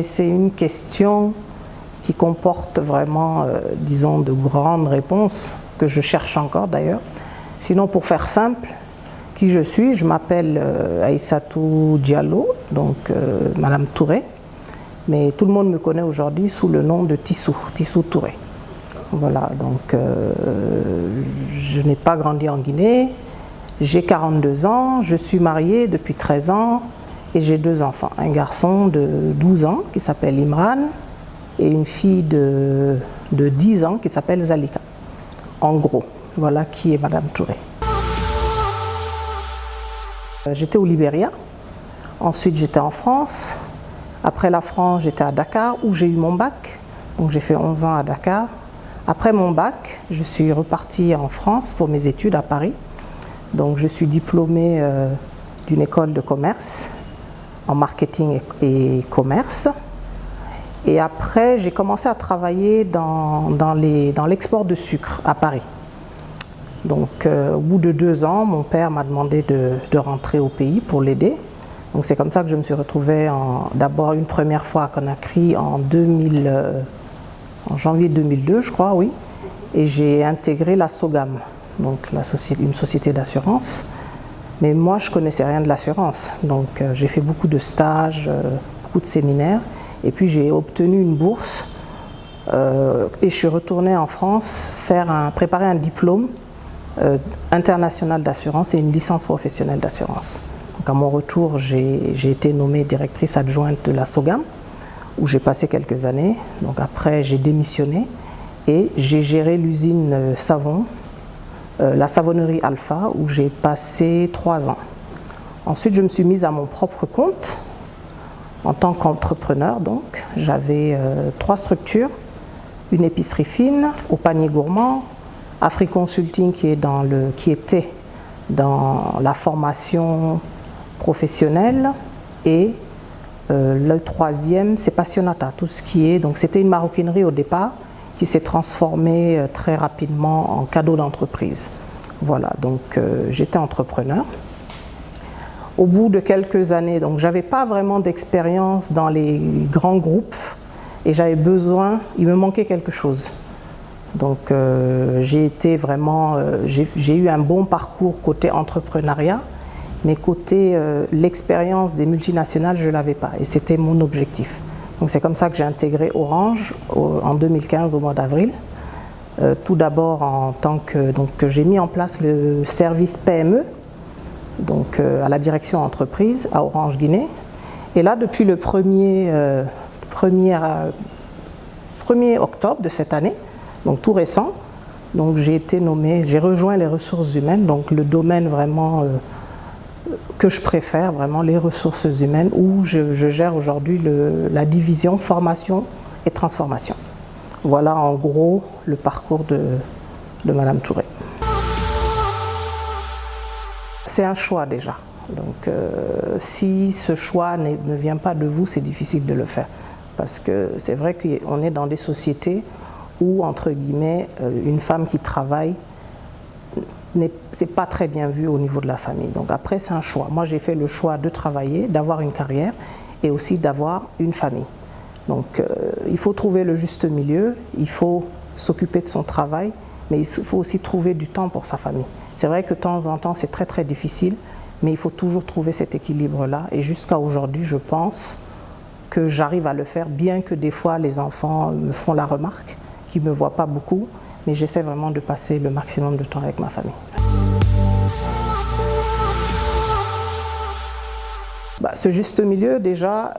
C'est une question qui comporte vraiment, disons, de grandes réponses, que je cherche encore d'ailleurs. Sinon, pour faire simple, qui je suis, je m'appelle Aïssatou Diallo, donc Madame Touré, mais tout le monde me connaît aujourd'hui sous le nom de Tissou Touré. Voilà, donc je n'ai pas grandi en Guinée, j'ai 42 ans, je suis mariée depuis 13 ans et j'ai 2 enfants, un garçon de 12 ans qui s'appelle Imran et une fille de 10 ans qui s'appelle Zalika. En gros, voilà qui est Madame Touré. J'étais au Libéria, ensuite j'étais en France, après la France j'étais à Dakar où j'ai eu mon bac, donc j'ai fait 11 ans à Dakar. Après mon bac, je suis repartie en France pour mes études à Paris, donc je suis diplômée d'une école de commerce en marketing et commerce. Et après, j'ai commencé à travailler dans l'export de sucre à Paris. Donc, au bout de 2 ans, mon père m'a demandé de rentrer au pays pour l'aider. Donc, c'est comme ça que je me suis retrouvée d'abord une première fois à Conakry en janvier 2002, je crois, oui. Et j'ai intégré la Sogam, donc une société d'assurance. Mais moi, je ne connaissais rien de l'assurance. Donc, j'ai fait beaucoup de stages, beaucoup de séminaires. Et puis j'ai obtenu une bourse et je suis retournée en France préparer un diplôme international d'assurance et une licence professionnelle d'assurance. Donc à mon retour, j'ai été nommée directrice adjointe de la Sogam où j'ai passé quelques années. Donc après, j'ai démissionné et j'ai géré l'usine savon, la savonnerie Alpha où j'ai passé 3 ans. Ensuite, je me suis mise à mon propre compte. En tant qu'entrepreneur, donc, j'avais 3 structures, une épicerie fine au panier gourmand, Africonsulting qui était dans la formation professionnelle et le 3e, c'est Passionata, tout ce qui est, donc c'était une maroquinerie au départ qui s'est transformée très rapidement en cadeau d'entreprise. Voilà, donc j'étais entrepreneur. Au bout de quelques années, donc j'avais pas vraiment d'expérience dans les grands groupes et j'avais besoin, il me manquait quelque chose. Donc j'ai eu un bon parcours côté entrepreneuriat, mais côté l'expérience des multinationales, je l'avais pas et c'était mon objectif. Donc c'est comme ça que j'ai intégré Orange en 2015 au mois d'avril. Tout d'abord en tant que j'ai mis en place le service PME. Donc à la direction entreprise à Orange Guinée. Et là, depuis le 1er octobre de cette année, donc tout récent, donc j'ai été nommée, j'ai rejoint les ressources humaines, donc le domaine vraiment que je préfère, vraiment les ressources humaines, où je gère aujourd'hui la division formation et transformation. Voilà en gros le parcours de Madame Touré. C'est un choix déjà, donc si ce choix ne vient pas de vous, c'est difficile de le faire. Parce que c'est vrai qu'on est dans des sociétés où, entre guillemets, une femme qui travaille, c'est pas très bien vu au niveau de la famille. Donc après, c'est un choix. Moi, j'ai fait le choix de travailler, d'avoir une carrière et aussi d'avoir une famille. Donc il faut trouver le juste milieu, il faut s'occuper de son travail, mais il faut aussi trouver du temps pour sa famille. C'est vrai que de temps en temps, c'est très très difficile, mais il faut toujours trouver cet équilibre-là. Et jusqu'à aujourd'hui, je pense que j'arrive à le faire, bien que des fois les enfants me font la remarque, qu'ils ne me voient pas beaucoup, mais j'essaie vraiment de passer le maximum de temps avec ma famille. Ce juste milieu, déjà,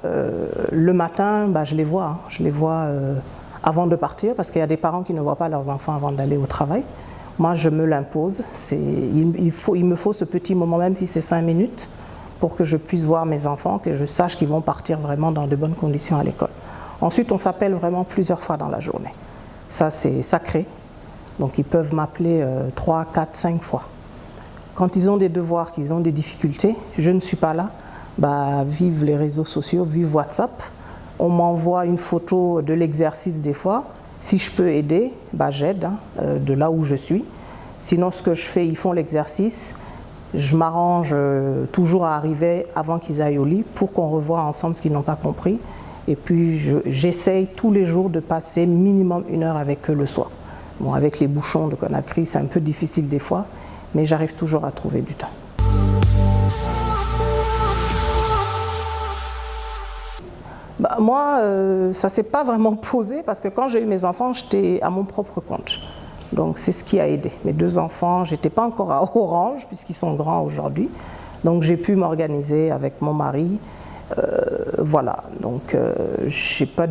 le matin, je les vois. Je les vois avant de partir, parce qu'il y a des parents qui ne voient pas leurs enfants avant d'aller au travail. Moi, je me l'impose. Il me faut ce petit moment, même si c'est 5 minutes, pour que je puisse voir mes enfants, que je sache qu'ils vont partir vraiment dans de bonnes conditions à l'école. Ensuite, on s'appelle vraiment plusieurs fois dans la journée. Ça, c'est sacré. Donc, ils peuvent m'appeler 3, 4, 5 fois. Quand ils ont des devoirs, qu'ils ont des difficultés, je ne suis pas là. Vive les réseaux sociaux, vive WhatsApp. On m'envoie une photo de l'exercice des fois. Si je peux aider, j'aide de là où je suis. Sinon, ce que je fais, ils font l'exercice. Je m'arrange toujours à arriver avant qu'ils aillent au lit pour qu'on revoie ensemble ce qu'ils n'ont pas compris. Et puis j'essaye tous les jours de passer minimum 1 heure avec eux le soir. Bon, avec les bouchons de Conakry, c'est un peu difficile des fois, mais j'arrive toujours à trouver du temps. Bah, moi, ça ne s'est pas vraiment posé parce que quand j'ai eu mes enfants, j'étais à mon propre compte. Donc c'est ce qui a aidé. Mes 2 enfants, je n'étais pas encore à Orange puisqu'ils sont grands aujourd'hui. Donc j'ai pu m'organiser avec mon mari. Voilà, donc j'ai pas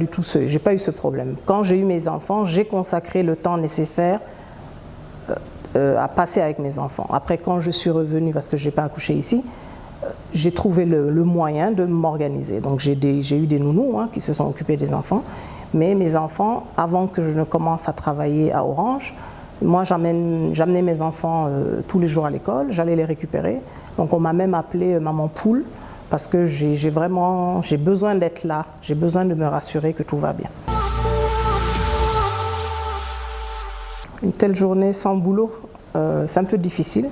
eu ce problème. Quand j'ai eu mes enfants, j'ai consacré le temps nécessaire à passer avec mes enfants. Après, quand je suis revenue, parce que je n'ai pas accouché ici, j'ai trouvé le moyen de m'organiser. Donc j'ai eu des nounous qui se sont occupés des enfants, mais mes enfants, avant que je ne commence à travailler à Orange, moi j'amenais mes enfants tous les jours à l'école, j'allais les récupérer. Donc on m'a même appelé maman poule, parce que j'ai besoin d'être là, j'ai besoin de me rassurer que tout va bien. Une telle journée sans boulot, c'est un peu difficile.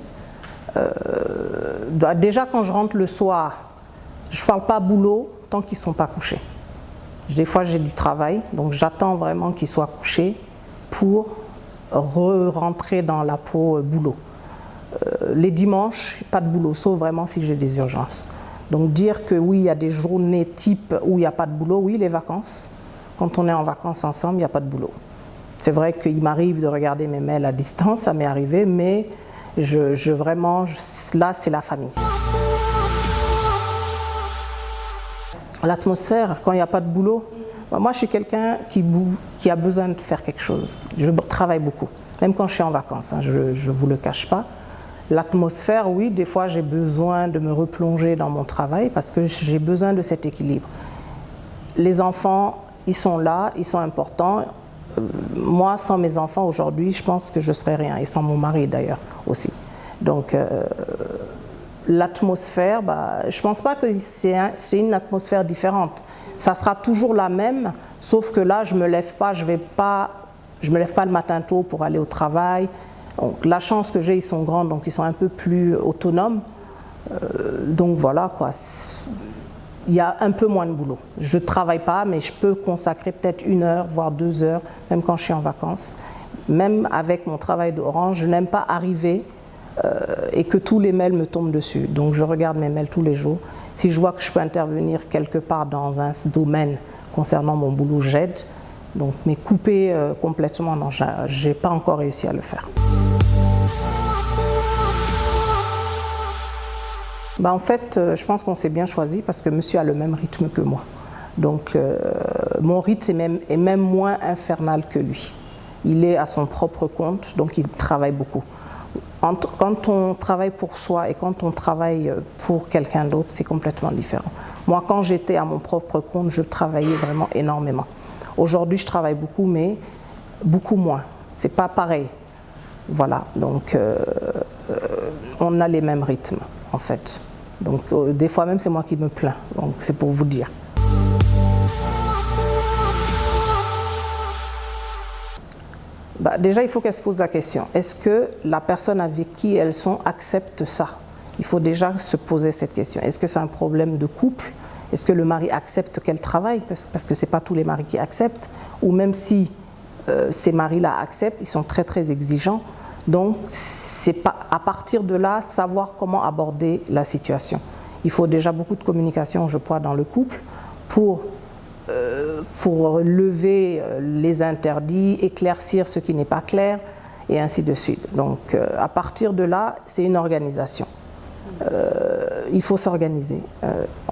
Déjà quand je rentre le soir, je ne parle pas boulot tant qu'ils ne sont pas couchés. Des fois j'ai du travail, donc j'attends vraiment qu'ils soient couchés pour rentrer dans la peau boulot. Les dimanches, pas de boulot, sauf vraiment si j'ai des urgences. Donc dire que oui, il y a des journées type où il n'y a pas de boulot, oui, les vacances. Quand on est en vacances ensemble, il n'y a pas de boulot. C'est vrai qu'il m'arrive de regarder mes mails à distance, ça m'est arrivé, mais là, c'est la famille. L'atmosphère, quand il n'y a pas de boulot, moi je suis quelqu'un qui a besoin de faire quelque chose. Je travaille beaucoup, même quand je suis en vacances, je ne vous le cache pas. L'atmosphère, oui, des fois j'ai besoin de me replonger dans mon travail parce que j'ai besoin de cet équilibre. Les enfants, ils sont là, ils sont importants. Moi, sans mes enfants aujourd'hui, je pense que je ne serais rien, et sans mon mari d'ailleurs aussi. Donc l'atmosphère, je ne pense pas que c'est une atmosphère différente. Ça sera toujours la même, sauf que là, je ne me lève pas, je me lève pas le matin tôt pour aller au travail. Donc, la chance que j'ai, ils sont grands, donc ils sont un peu plus autonomes. Donc voilà, quoi. Il y a un peu moins de boulot. Je ne travaille pas, mais je peux consacrer peut-être 1 heure, voire 2 heures, même quand je suis en vacances. Même avec mon travail d'Orange, je n'aime pas arriver et que tous les mails me tombent dessus. Donc je regarde mes mails tous les jours. Si je vois que je peux intervenir quelque part dans un domaine concernant mon boulot, j'aide. Donc, mais couper complètement, non, je n'ai pas encore réussi à le faire. En fait, je pense qu'on s'est bien choisi parce que monsieur a le même rythme que moi. Donc, mon rythme est même moins infernal que lui. Il est à son propre compte, donc il travaille beaucoup. Quand on travaille pour soi et quand on travaille pour quelqu'un d'autre, c'est complètement différent. Moi, quand j'étais à mon propre compte, je travaillais vraiment énormément. Aujourd'hui, je travaille beaucoup, mais beaucoup moins. C'est pas pareil. Voilà, donc on a les mêmes rythmes, en fait. Donc des fois même, c'est moi qui me plains. Donc c'est pour vous dire. Déjà, il faut qu'elle se pose la question. Est-ce que la personne avec qui elles sont accepte ça? Il faut déjà se poser cette question. Est-ce que c'est un problème de couple? Est-ce que le mari accepte qu'elle travaille? Parce que ce n'est pas tous les maris qui acceptent. Ou même si ces maris-là acceptent, ils sont très très exigeants. Donc, c'est pas, à partir de là, savoir comment aborder la situation. Il faut déjà beaucoup de communication, je crois, dans le couple pour lever les interdits, éclaircir ce qui n'est pas clair, et ainsi de suite. Donc, à partir de là, c'est une organisation. Il faut s'organiser.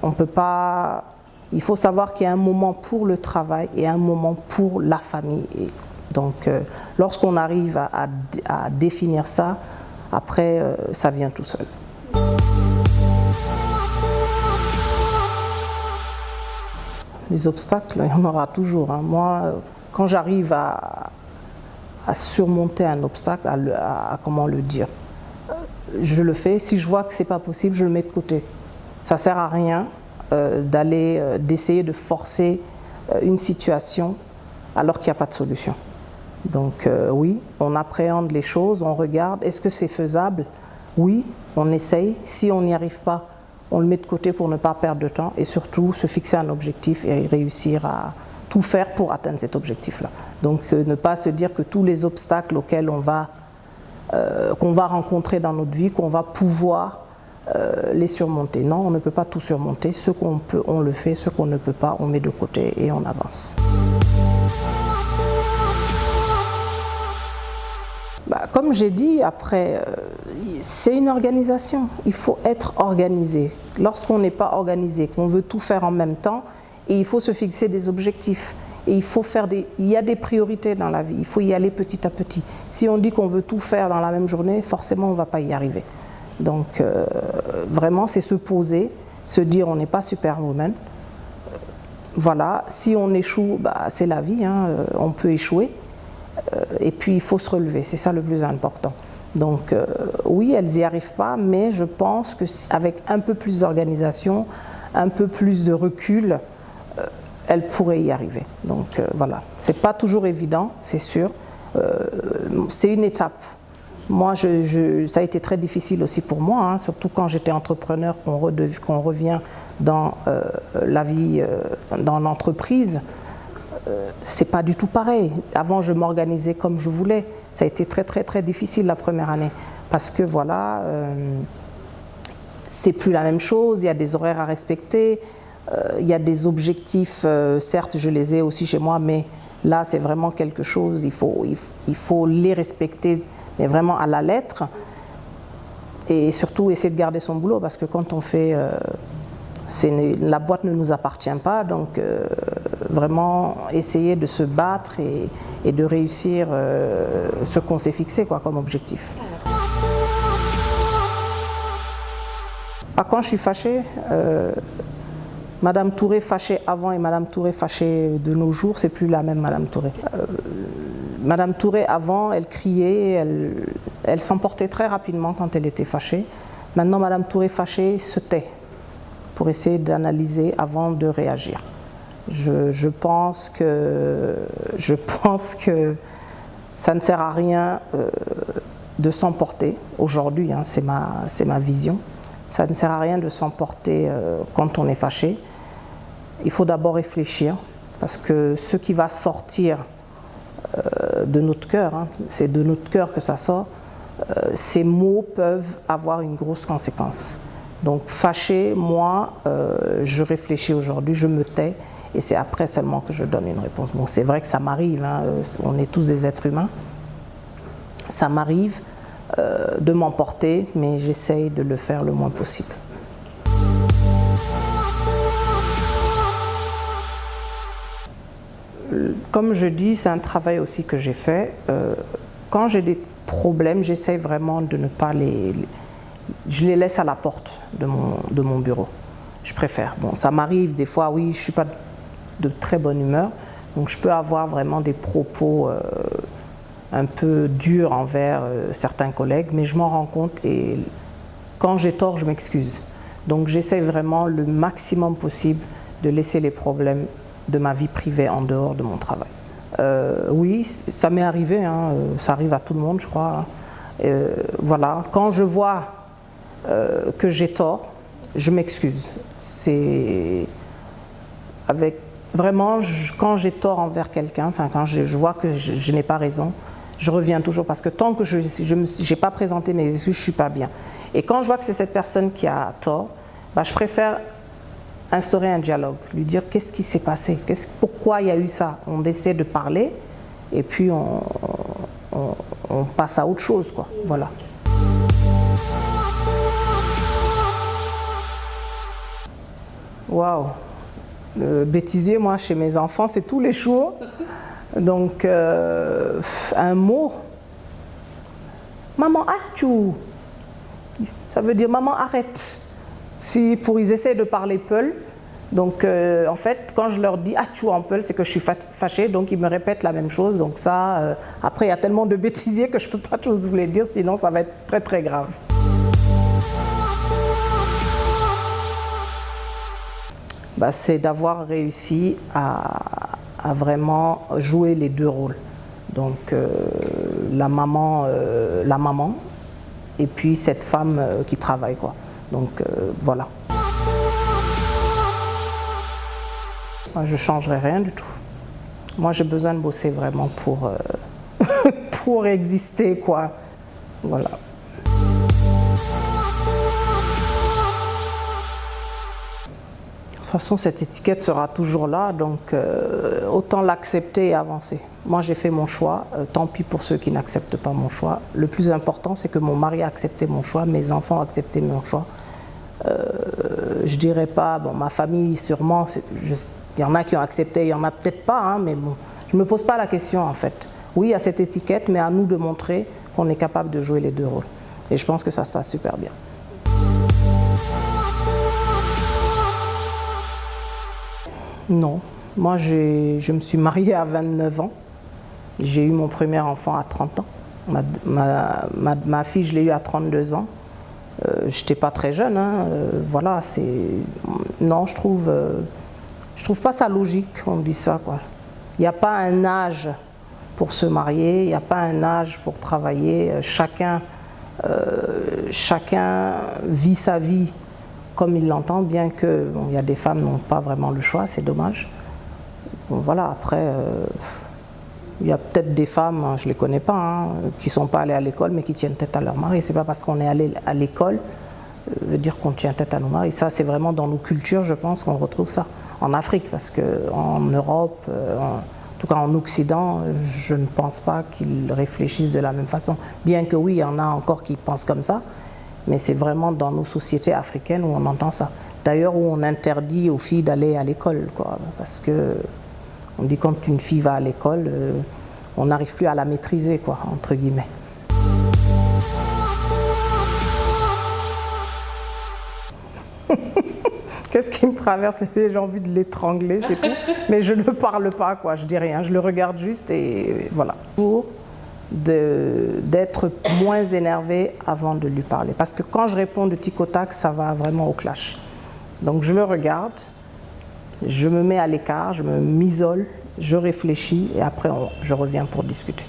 On peut pas. Il faut savoir qu'il y a un moment pour le travail et un moment pour la famille. Et donc, lorsqu'on arrive à définir ça, après, ça vient tout seul. Les obstacles, il y en aura toujours. Moi, quand j'arrive à surmonter un obstacle, comment le dire, je le fais. Si je vois que ce n'est pas possible, je le mets de côté. Ça ne sert à rien d'essayer de forcer une situation alors qu'il n'y a pas de solution. Donc oui, on appréhende les choses, on regarde, est-ce que c'est faisable? Oui, on essaye. Si on n'y arrive pas, on le met de côté pour ne pas perdre de temps et surtout se fixer un objectif et réussir à tout faire pour atteindre cet objectif-là. Donc ne pas se dire que tous les obstacles auxquels qu'on va rencontrer dans notre vie, qu'on va pouvoir les surmonter. Non, on ne peut pas tout surmonter. Ce qu'on peut, on le fait. Ce qu'on ne peut pas, on met de côté et on avance. Comme j'ai dit, après, c'est une organisation. Il faut être organisé. Lorsqu'on n'est pas organisé, qu'on veut tout faire en même temps, et il faut se fixer des objectifs. Et il faut il y a des priorités dans la vie. Il faut y aller petit à petit. Si on dit qu'on veut tout faire dans la même journée, forcément, on ne va pas y arriver. Donc, vraiment, c'est se poser, se dire on n'est pas Superwoman. Voilà, si on échoue, c'est la vie, hein, on peut échouer. Et puis il faut se relever, c'est ça le plus important. Donc oui, elles n'y arrivent pas, mais je pense qu'avec un peu plus d'organisation, un peu plus de recul, elles pourraient y arriver. Donc voilà, c'est pas toujours évident, c'est sûr. C'est une étape. Moi, ça a été très difficile aussi pour moi, hein, surtout quand j'étais entrepreneur, qu'on revient dans la vie, dans l'entreprise. C'est pas du tout pareil. Avant, je m'organisais comme je voulais. Ça a été très très très difficile la première année parce que voilà, c'est plus la même chose. Il y a des horaires à respecter, il y a des objectifs. Certes, je les ai aussi chez moi, mais là, c'est vraiment quelque chose. Il faut les respecter, mais vraiment à la lettre. Et surtout essayer de garder son boulot parce que quand on fait la boîte ne nous appartient pas, donc vraiment essayer de se battre et de réussir ce qu'on s'est fixé comme objectif. Quand je suis fâchée, Madame Touré fâchée avant et Madame Touré fâchée de nos jours, c'est plus la même Madame Touré. Madame Touré avant, elle criait, elle s'emportait très rapidement quand elle était fâchée. Maintenant, Madame Touré fâchée se tait pour essayer d'analyser avant de réagir. Je pense que ça ne sert à rien de s'emporter. Aujourd'hui, hein, c'est ma vision. Ça ne sert à rien de s'emporter quand on est fâché. Il faut d'abord réfléchir parce que ce qui va sortir de notre cœur, hein, c'est de notre cœur que ça sort, ces mots peuvent avoir une grosse conséquence. Donc fâché, moi, je réfléchis aujourd'hui, je me tais et c'est après seulement que je donne une réponse. Bon, c'est vrai que ça m'arrive, hein, on est tous des êtres humains, ça m'arrive de m'emporter, mais j'essaye de le faire le moins possible. Comme je dis, c'est un travail aussi que j'ai fait. Quand j'ai des problèmes, j'essaye vraiment de ne pas je les laisse à la porte de mon bureau. Je préfère. Bon, ça m'arrive des fois, oui, je ne suis pas de très bonne humeur, donc je peux avoir vraiment des propos un peu durs envers certains collègues, mais je m'en rends compte et quand j'ai tort, je m'excuse. Donc j'essaie vraiment le maximum possible de laisser les problèmes de ma vie privée en dehors de mon travail. Oui, ça m'est arrivé, hein, ça arrive à tout le monde, je crois. Voilà, quand je vois que j'ai tort, je m'excuse. C'est vraiment, quand j'ai tort envers quelqu'un, enfin quand je vois que je n'ai pas raison, je reviens toujours parce que tant que je n'ai pas présenté mes excuses, je ne suis pas bien. Et quand je vois que c'est cette personne qui a tort, je préfère instaurer un dialogue, lui dire qu'est-ce qui s'est passé, pourquoi il y a eu ça. On essaie de parler et puis on passe à autre chose, quoi. Voilà. Waouh, bêtisier, moi, chez mes enfants, c'est tous les jours. Donc, un mot, maman, achou, ça veut dire maman, arrête. Ils essaient de parler peul. Donc, en fait, quand je leur dis achou en peul, c'est que je suis fâchée, donc ils me répètent la même chose. Donc, ça, après, il y a tellement de bêtisiers que je ne peux pas tous vous les dire, sinon ça va être très, très grave. C'est d'avoir réussi à vraiment jouer les deux rôles. Donc la maman et puis cette femme qui travaille, quoi. Donc voilà. Moi, je ne changerai rien du tout. Moi, j'ai besoin de bosser vraiment pour, pour exister, quoi. Voilà. De toute façon, cette étiquette sera toujours là, donc autant l'accepter et avancer. Moi, j'ai fait mon choix, tant pis pour ceux qui n'acceptent pas mon choix. Le plus important, c'est que mon mari a accepté mon choix, mes enfants ont accepté mon choix. Je dirais pas, bon, ma famille, sûrement, il y en a qui ont accepté, il y en a peut-être pas, hein, mais bon, je ne me pose pas la question en fait. Oui, il y a cette étiquette, mais à nous de montrer qu'on est capable de jouer les deux rôles. Et je pense que ça se passe super bien. Non, moi je me suis mariée à 29 ans, j'ai eu mon premier enfant à 30 ans, ma fille je l'ai eue à 32 ans, je n'étais pas très jeune, hein, voilà, non, je trouve pas ça logique qu'on me dise ça, quoi. Il n'y a pas un âge pour se marier, il n'y a pas un âge pour travailler, chacun vit sa vie comme il l'entend, bien que bon, il y a des femmes qui n'ont pas vraiment le choix, c'est dommage. Bon, voilà, après, il y a peut-être des femmes, je ne les connais pas, hein, qui ne sont pas allées à l'école, mais qui tiennent tête à leur mari. Ce n'est pas parce qu'on est allé à l'école, veut dire qu'on tient tête à nos maris. Ça, c'est vraiment dans nos cultures, je pense, qu'on retrouve ça. En Afrique, parce qu'en Europe, en tout cas en Occident, je ne pense pas qu'ils réfléchissent de la même façon. Bien que oui, il y en a encore qui pensent comme ça, mais c'est vraiment dans nos sociétés africaines où on entend ça. D'ailleurs, où on interdit aux filles d'aller à l'école, quoi, parce que on dit quand une fille va à l'école, on n'arrive plus à la maîtriser, quoi, entre guillemets. Qu'est-ce qui me traverse? J'ai envie de l'étrangler, c'est tout. Mais je ne parle pas, quoi, je dis rien, je le regarde juste et voilà. Pour d'être moins énervé avant de lui parler. Parce que quand je réponds de tic au tac, ça va vraiment au clash. Donc je le regarde, je me mets à l'écart, je m'isole, je réfléchis et après je reviens pour discuter.